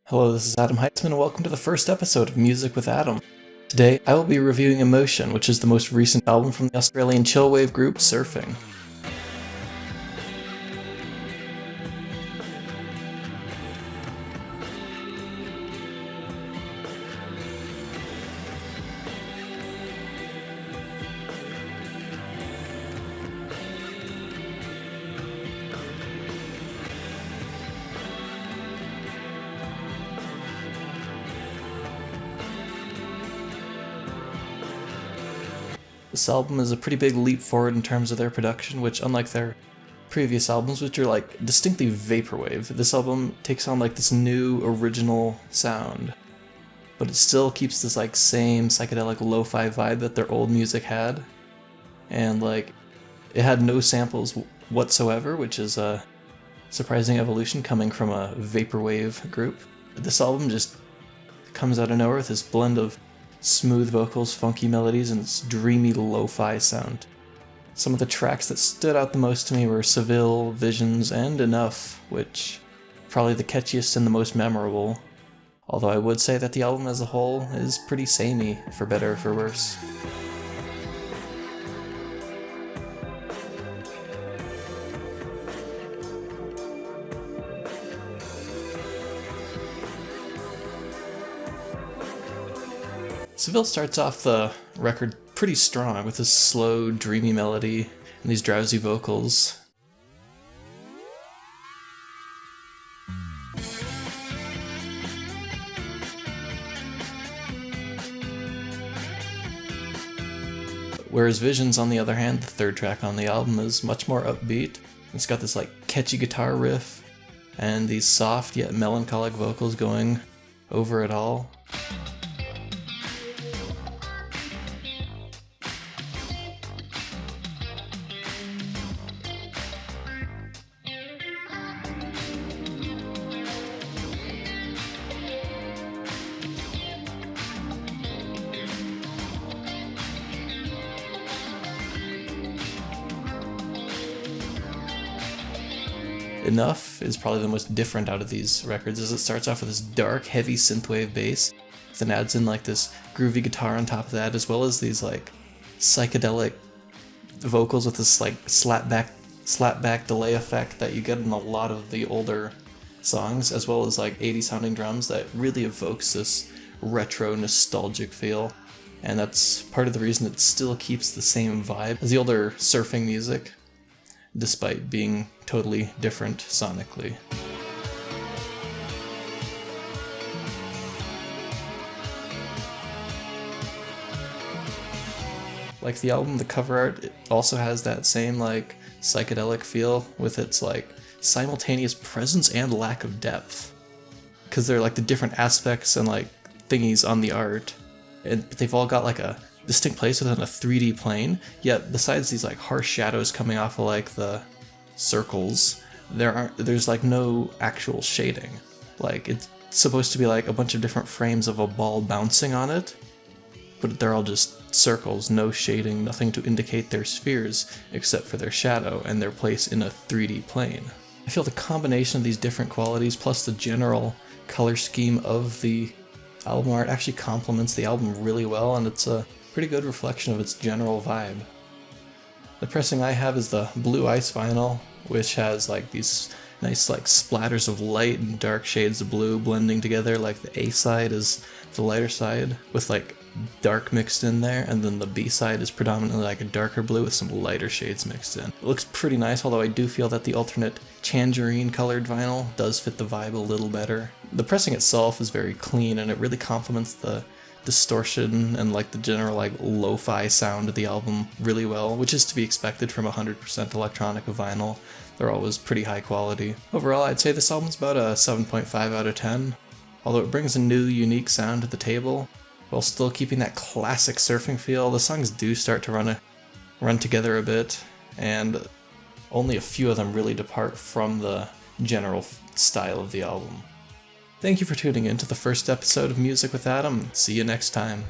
Hello, this is Adam Heitzman, and welcome to the first episode of Music with Adam. Today, I will be reviewing Emotion, which is the most recent album from the Australian chillwave group Surfing. This album is a pretty big leap forward in terms of their production, which, unlike their previous albums, which are like distinctly vaporwave, this album takes on like this new original sound. But it still keeps this like same psychedelic lo-fi vibe that their old music had. And like, it had no samples whatsoever, which is a surprising evolution coming from a vaporwave group. This album just comes out of nowhere with this blend of smooth vocals, funky melodies, and this dreamy lo-fi sound. Some of the tracks that stood out the most to me were Seville, Visions, and Enough, which are probably the catchiest and the most memorable. Although I would say that the album as a whole is pretty samey, for better or for worse. Seville starts off the record pretty strong with this slow, dreamy melody and these drowsy vocals. Whereas Visions, on the other hand, the third track on the album, is much more upbeat. It's got this like catchy guitar riff and these soft yet melancholic vocals going over it all. Enough is probably the most different out of these records, as it starts off with this dark, heavy synthwave bass, then adds in like this groovy guitar on top of that, as well as these like psychedelic vocals with this like slapback delay effect that you get in a lot of the older songs, as well as like 80s sounding drums that really evokes this retro nostalgic feel. And that's part of the reason it still keeps the same vibe as the older surfing music, despite being totally different sonically. Like the album, the cover art, it also has that same like psychedelic feel with its like simultaneous presence and lack of depth. Because they're like the different aspects and like thingies on the art, and they've all got like a distinct place within a 3D plane, yet besides these like harsh shadows coming off of like the circles, there's like no actual shading. Like it's supposed to be like a bunch of different frames of a ball bouncing on it, but they're all just circles, no shading, nothing to indicate their spheres except for their shadow and their place in a 3D plane. I feel the combination of these different qualities plus the general color scheme of the album art actually complements the album really well, and it's a pretty good reflection of its general vibe. The pressing I have is the Blue Ice vinyl, which has like these nice like splatters of light and dark shades of blue blending together. Like the A side is the lighter side with like dark mixed in there, and then the B side is predominantly like a darker blue with some lighter shades mixed in. It looks pretty nice, although I do feel that the alternate tangerine colored vinyl does fit the vibe a little better. The pressing itself is very clean, and it really complements the distortion and like the general like lo-fi sound of the album really well, which is to be expected from 100% electronic vinyl. They're always pretty high quality. Overall, I'd say this album's about a 7.5 out of 10, although it brings a new, unique sound to the table, while still keeping that classic surfing feel. The songs do start to run together a bit, and only a few of them really depart from the general style of the album. Thank you for tuning in to the first episode of Music with Adam. See you next time.